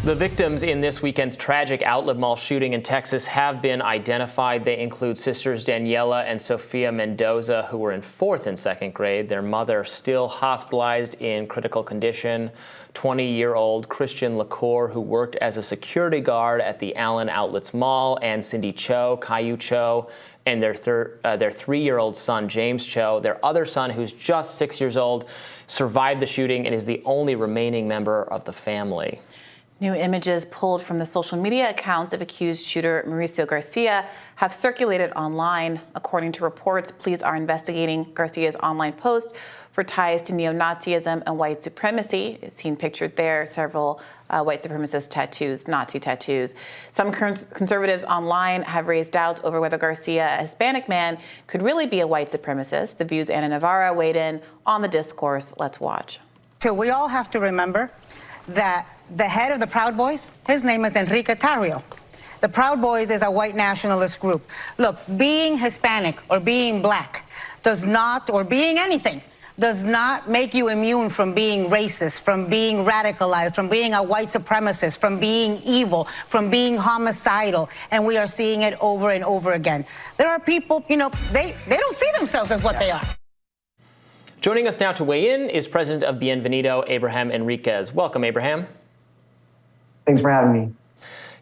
The victims in this weekend's tragic outlet mall shooting in Texas have been identified. They include sisters Daniela and Sofia Mendoza, who were in 4th and 2nd grade. Their mother still hospitalized in critical condition. 20-year-old Christian LaCour, who worked as a security guard at the Allen Outlets Mall, and Cindy Cho, Caillou Cho, and their 3-year-old son, James Cho. Their other son, who's just 6 years old, survived the shooting and is the only remaining member of the family. New images pulled from the social media accounts of accused shooter Mauricio Garcia have circulated online. According to reports, police are investigating Garcia's online post for ties to neo-Nazism and white supremacy. It's seen pictured there, several white supremacist tattoos, Nazi tattoos. Some conservatives online have raised doubts over whether Garcia, a Hispanic man, could really be a white supremacist. The View's Anna Navarra weighed in on the discourse. Let's watch. We all have to remember that the head of the Proud Boys, his name is Enrique Tarrio. The Proud Boys is a white nationalist group. Look, being Hispanic or being black does not, or being anything, does not make you immune from being racist, from being radicalized, from being a white supremacist, from being evil, from being homicidal. And we are seeing it over and over again. There are people, they don't see themselves as what they are. Joining us now to weigh in is President of Bienvenido Abraham Enriquez. Welcome, Abraham. Thanks for having me.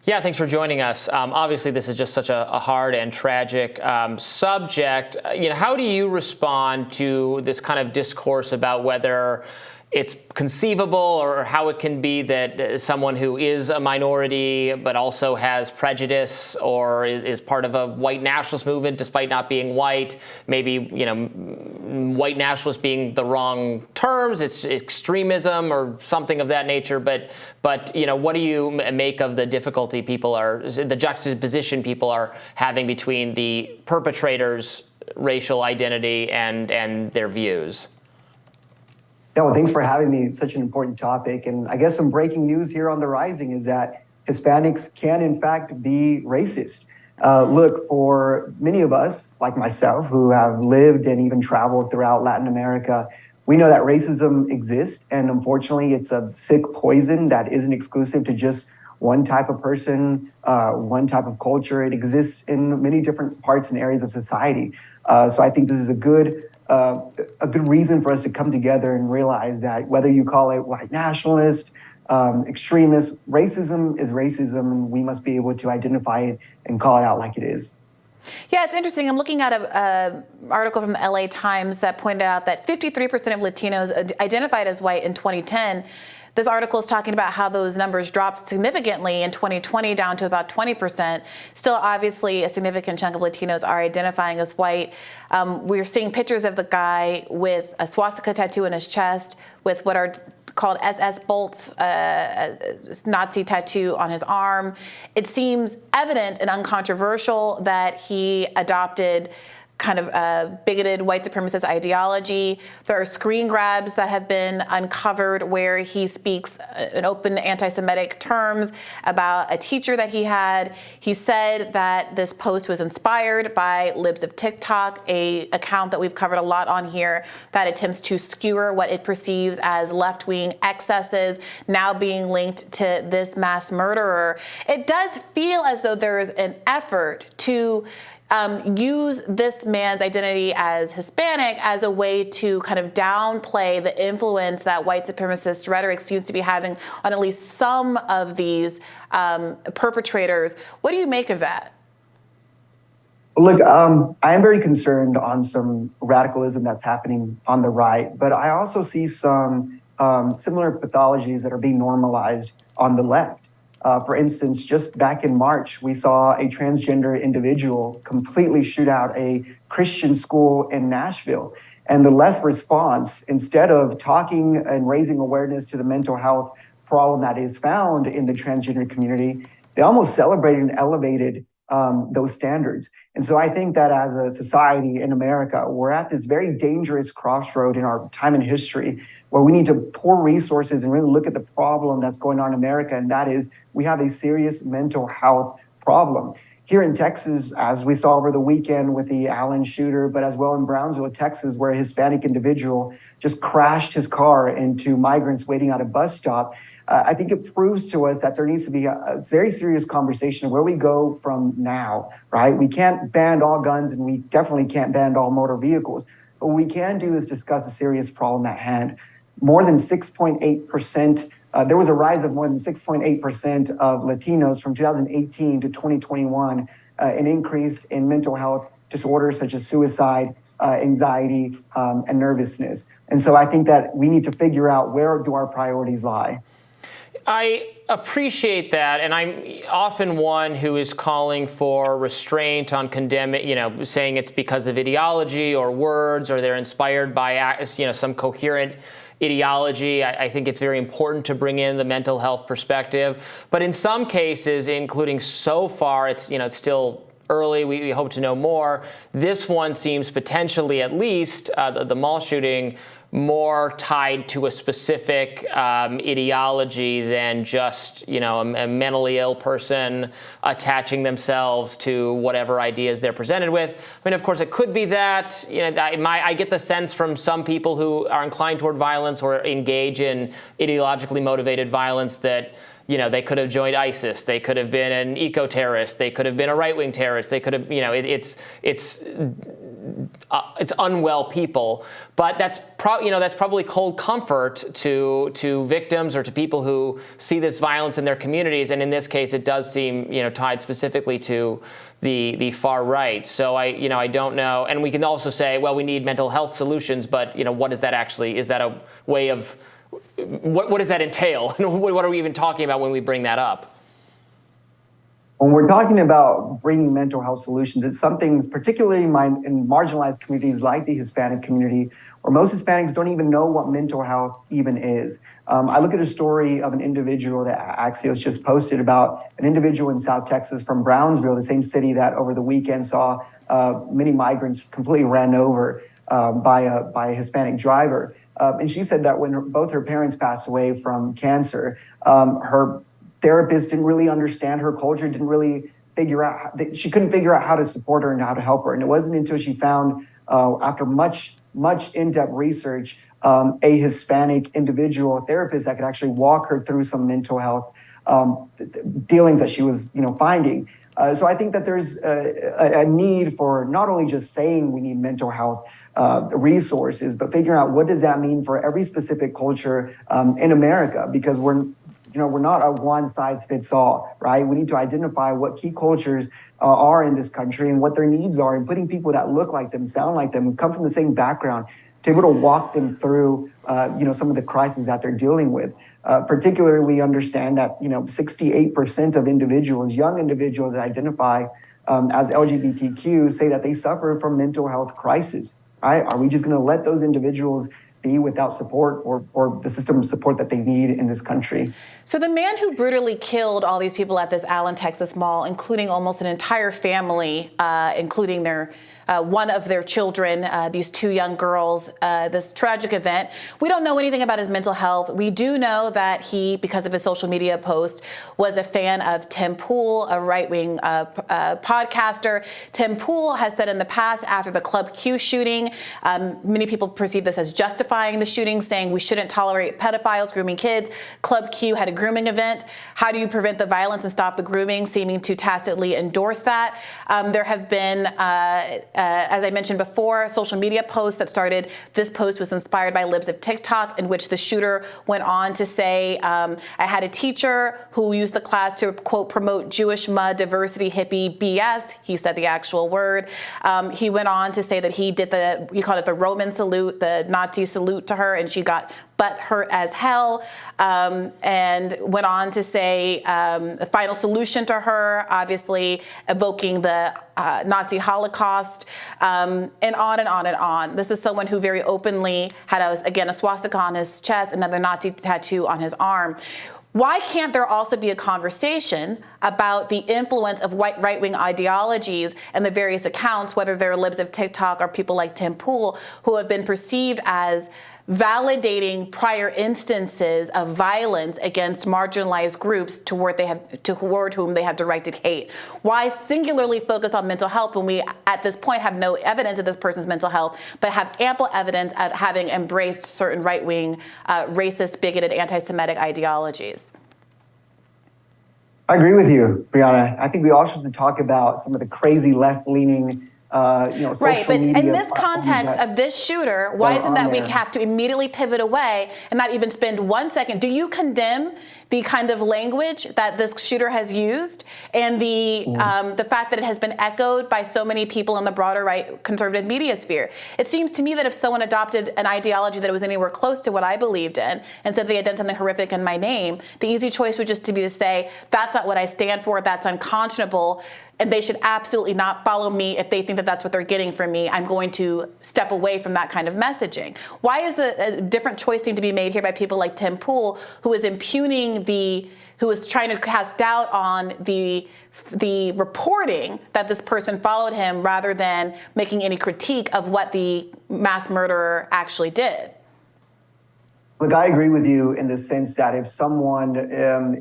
Yeah, thanks for joining us. Obviously, this is just such a hard and tragic subject. How do you respond to this kind of discourse about whether it's conceivable or how it can be that someone who is a minority but also has prejudice or is part of a white nationalist movement despite not being white, maybe, white nationalist being the wrong terms, it's extremism or something of that nature, but what do you make of the difficulty the juxtaposition people are having between the perpetrators' racial identity and their views? Yeah, well, thanks for having me. It's such an important topic. And I guess some breaking news here on the Rising is that Hispanics can, in fact, be racist. Look, for many of us, like myself, who have lived and even traveled throughout Latin America, we know that racism exists. And unfortunately, it's a sick poison that isn't exclusive to just one type of person, one type of culture. It exists in many different parts and areas of society. So I think this is a good reason for us to come together and realize that whether you call it white nationalist, extremist, racism is racism, and we must be able to identify it and call it out like it is. Yeah, it's interesting. I'm looking at an article from the LA Times that pointed out that 53% of Latinos identified as white in 2010. This article is talking about how those numbers dropped significantly in 2020 down to about 20%. Still, obviously, a significant chunk of Latinos are identifying as white. We're seeing pictures of the guy with a swastika tattoo in his chest, with what are called SS bolts, Nazi tattoo on his arm. It seems evident and uncontroversial that he adopted kind of a bigoted white supremacist ideology. There are screen grabs that have been uncovered where he speaks in open anti-Semitic terms about a teacher that he had. He said that this post was inspired by Libs of TikTok, a account that we've covered a lot on here that attempts to skewer what it perceives as left-wing excesses now being linked to this mass murderer. It does feel as though there is an effort to use this man's identity as Hispanic as a way to kind of downplay the influence that white supremacist rhetoric seems to be having on at least some of these perpetrators. What do you make of that? Look, I am very concerned on some radicalism that's happening on the right, but I also see some similar pathologies that are being normalized on the left. For instance, just back in March, we saw a transgender individual completely shoot out a Christian school in Nashville. And the left response, instead of talking and raising awareness to the mental health problem that is found in the transgender community, they almost celebrated and elevated those standards. And so I think that as a society in America, we're at this very dangerous crossroad in our time in history where we need to pour resources and really look at the problem that's going on in America. And that is, we have a serious mental health problem. here in Texas, as we saw over the weekend with the Allen shooter, but as well in Brownsville, Texas, where a Hispanic individual just crashed his car into migrants waiting at a bus stop. I think it proves to us that there needs to be a very serious conversation where we go from now, right? We can't ban all guns, and we definitely can't ban all motor vehicles. But what we can do is discuss a serious problem at hand. More than 6.8%, there was a rise of more than 6.8% of Latinos from 2018 to 2021, an increase in mental health disorders such as suicide, anxiety, and nervousness. And so I think that we need to figure out, where do our priorities lie? I appreciate that, and I'm often one who is calling for restraint on condemning, saying it's because of ideology or words, or they're inspired by, some coherent ideology. I think it's very important to bring in the mental health perspective, but in some cases, including so far, it's still early. We hope to know more. This one seems potentially, at least the mall shooting, more tied to a specific ideology than just a mentally ill person attaching themselves to whatever ideas they're presented with. I mean, of course, it could be that. I get the sense from some people who are inclined toward violence or engage in ideologically motivated violence that they could have joined ISIS. They could have been an eco-terrorist. They could have been a right-wing terrorist. They could have, it's unwell people. But that's probably cold comfort to victims or to people who see this violence in their communities. And in this case, it does seem tied specifically to the far right. So I don't know. And we can also say, well, we need mental health solutions. But what is that actually? Is that a way of what does that entail? What are we even talking about when we bring that up? When we're talking about bringing mental health solutions, it's something particularly in marginalized communities like the Hispanic community, where most Hispanics don't even know what mental health even is. I look at a story of an individual that Axios just posted about an individual in South Texas from Brownsville, the same city that over the weekend saw many migrants completely ran over by a Hispanic driver. And she said that when both her parents passed away from cancer, her therapist didn't really understand her culture, didn't really figure out, she couldn't figure out how to support her and how to help her. And it wasn't until she found, after much in-depth research, a Hispanic individual therapist that could actually walk her through some mental health dealings that she was finding. So I think that there's a need for not only just saying we need mental health resources, but figuring out what does that mean for every specific culture in America, because we're not a one-size-fits-all, right? We need to identify what key cultures are in this country and what their needs are, and putting people that look like them, sound like them, come from the same background to be able to walk them through, some of the crises that they're dealing with. Particularly, we understand that 68% of individuals, young individuals that identify as LGBTQ, say that they suffer from mental health crisis. Right? Are we just going to let those individuals be without support or the system of support that they need in this country? So the man who brutally killed all these people at this Allen, Texas mall, including almost an entire family, including one of their children, these two young girls, this tragic event. We don't know anything about his mental health. We do know that he, because of his social media post, was a fan of Tim Pool, a right-wing podcaster. Tim Pool has said in the past, after the Club Q shooting, many people perceive this as justifying the shooting, saying we shouldn't tolerate pedophiles grooming kids. Club Q had a grooming event. How do you prevent the violence and stop the grooming? Seeming to tacitly endorse that. There have been as I mentioned before, social media posts that started. This post was inspired by libs of TikTok, in which the shooter went on to say, I had a teacher who used the class to, quote, promote Jewish mud, diversity, hippie BS. He said the actual word. He went on to say that he called it the Roman salute, the Nazi salute to her, and she got butt hurt as hell, and went on to say the final solution to her, obviously evoking the Nazi Holocaust, and on and on and on. This is someone who very openly had, a swastika on his chest, another Nazi tattoo on his arm. Why can't there also be a conversation about the influence of right-wing ideologies and the various accounts, whether they're libs of TikTok or people like Tim Pool, who have been perceived as validating prior instances of violence against marginalized groups toward whom they have directed hate? Why singularly focus on mental health when we, at this point, have no evidence of this person's mental health, but have ample evidence of having embraced certain right-wing, racist, bigoted, anti-Semitic ideologies? I agree with you, Brianna. I think we also should talk about some of the crazy left-leaning social right, but media in this context of this shooter, why isn't that we have to immediately pivot away and not even spend 1 second? Do you condemn the kind of language that this shooter has used and the fact that it has been echoed by so many people in the broader right conservative media sphere? It seems to me that if someone adopted an ideology that was anywhere close to what I believed in and said they had done something horrific in my name, the easy choice would just be to say, that's not what I stand for, that's unconscionable, and they should absolutely not follow me if they think that that's what they're getting from me. I'm going to step away from that kind of messaging. Why is a different choice seem to be made here by people like Tim Pool, who is impugning who is trying to cast doubt on the reporting that this person followed him rather than making any critique of what the mass murderer actually did? Look, I agree with you in the sense that if someone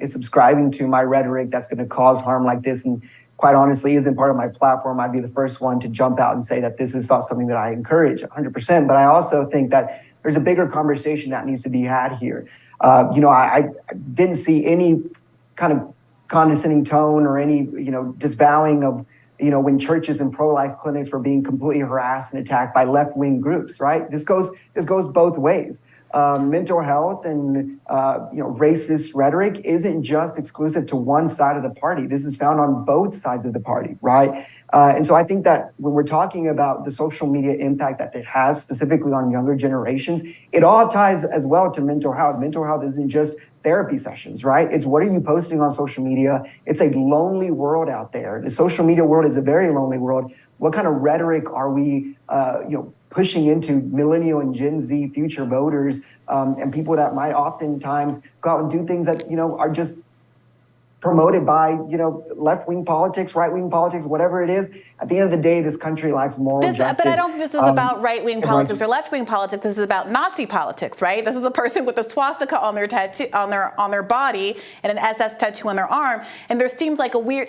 is subscribing to my rhetoric that's going to cause harm like this, and quite honestly isn't part of my platform, I'd be the first one to jump out and say that this is not something that I encourage 100%. But I also think that there's a bigger conversation that needs to be had here. I didn't see any kind of condescending tone or any, disavowing of, when churches and pro-life clinics were being completely harassed and attacked by left-wing groups, right? This goes both ways. Mental health and racist rhetoric isn't just exclusive to one side of the party. This is found on both sides of the party, right? And so I think that when we're talking about the social media impact that it has specifically on younger generations, it all ties as well to mental health. Mental health isn't just therapy sessions, right? It's what are you posting on social media? It's a lonely world out there. The social media world is a very lonely world. What kind of rhetoric are we, pushing into millennial and Gen Z future voters and people that might oftentimes go out and do things that, are just promoted by, left-wing politics, right-wing politics, whatever it is. At the end of the day, this country lacks moral justice. But I don't think this is about right-wing politics or left-wing politics. This is about Nazi politics, right? This is a person with a swastika on their tattoo, on their body and an SS tattoo on their arm. And there seems like a weird...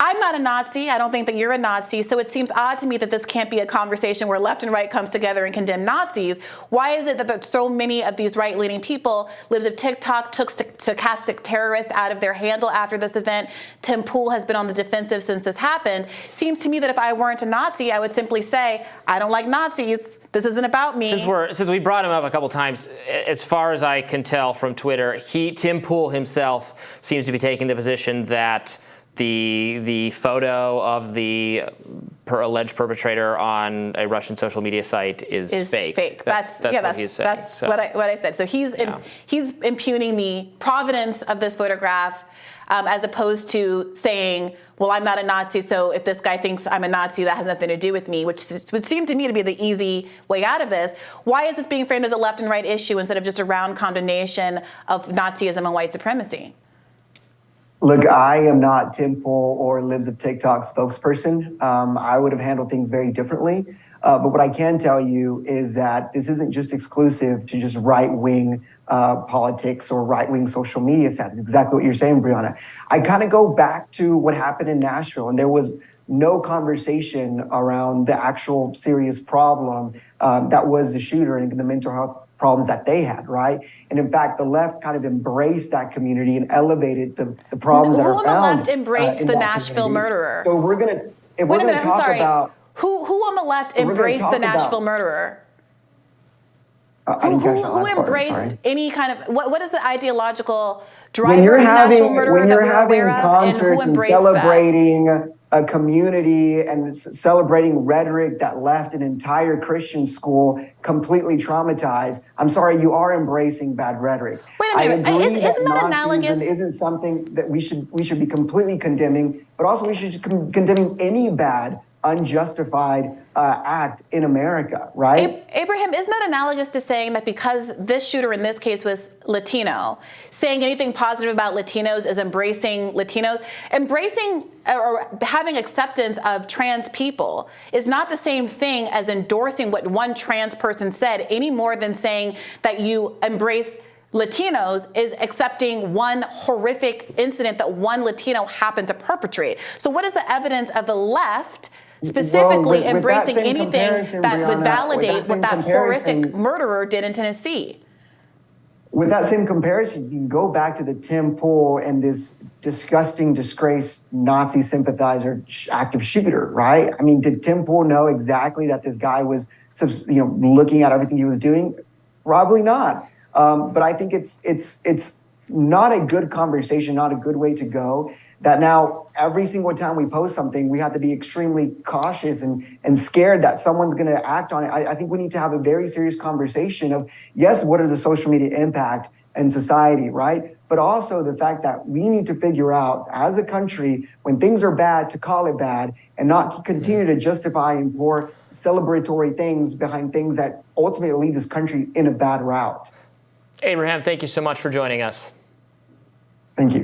I'm not a Nazi. I don't think that you're a Nazi. So it seems odd to me that this can't be a conversation where left and right comes together and condemn Nazis. Why is it that so many of these right-leaning people, libs of TikTok, took stochastic terrorists out of their handle after this event? Tim Pool has been on the defensive since this happened. It seems to me that if I weren't a Nazi, I would simply say, I don't like Nazis. This isn't about me. Since we brought him up a couple times, as far as I can tell from Twitter, Tim Pool himself seems to be taking the position that the photo of the alleged perpetrator on a Russian social media site is fake. That's what he's saying. That's what I said. So he's impugning the provenance of this photograph as opposed to saying, well, I'm not a Nazi, so if this guy thinks I'm a Nazi, that has nothing to do with me, which would seem to me to be the easy way out of this. Why is this being framed as a left and right issue instead of just a round condemnation of Nazism and white supremacy? Look, I am not Tim Pool or Libs of TikTok spokesperson. I would have handled things very differently. But what I can tell you is that this isn't just exclusive to just right-wing politics or right-wing social media sites. It's exactly what you're saying, Brianna. I kind of go back to what happened in Nashville, and there was no conversation around the actual serious problem that was the shooter and the mental health problems that they had, right? And in fact, the left kind of embraced that community and elevated the problems that are found. Who on the left embraced the Nashville murderer? So we're gonna talk about who on the left embraced the Nashville murderer? Who embraced any kind of what is the ideological driver of the Nashville murderer when that you're we're having aware of, concerts and who and celebrating a community and celebrating rhetoric that left an entire Christian school completely traumatized? I'm sorry, you are embracing bad rhetoric. Wait a minute, isn't that analogous? Isn't something that we should be completely condemning, but also we should be condemning any bad unjustified act in America, right? Abraham, isn't that analogous to saying that because this shooter in this case was Latino, saying anything positive about Latinos is embracing Latinos? Embracing or having acceptance of trans people is not the same thing as endorsing what one trans person said, any more than saying that you embrace Latinos is accepting one horrific incident that one Latino happened to perpetrate. So what is the evidence of the left specifically embracing anything that would validate what that horrific murderer did in Tennessee? With that same comparison, you can go back to the Tim Pool and this disgusting, disgraced Nazi sympathizer, active shooter, right? I mean, did Tim Pool know exactly that this guy was, looking at everything he was doing? Probably not. But I think it's not a good conversation, not a good way to go. That now every single time we post something, we have to be extremely cautious and scared that someone's going to act on it. I think we need to have a very serious conversation of, yes, what are the social media impact in society, right? But also the fact that we need to figure out as a country when things are bad to call it bad and not continue to justify and pour celebratory things behind things that ultimately lead this country in a bad route. Abraham, thank you so much for joining us. Thank you.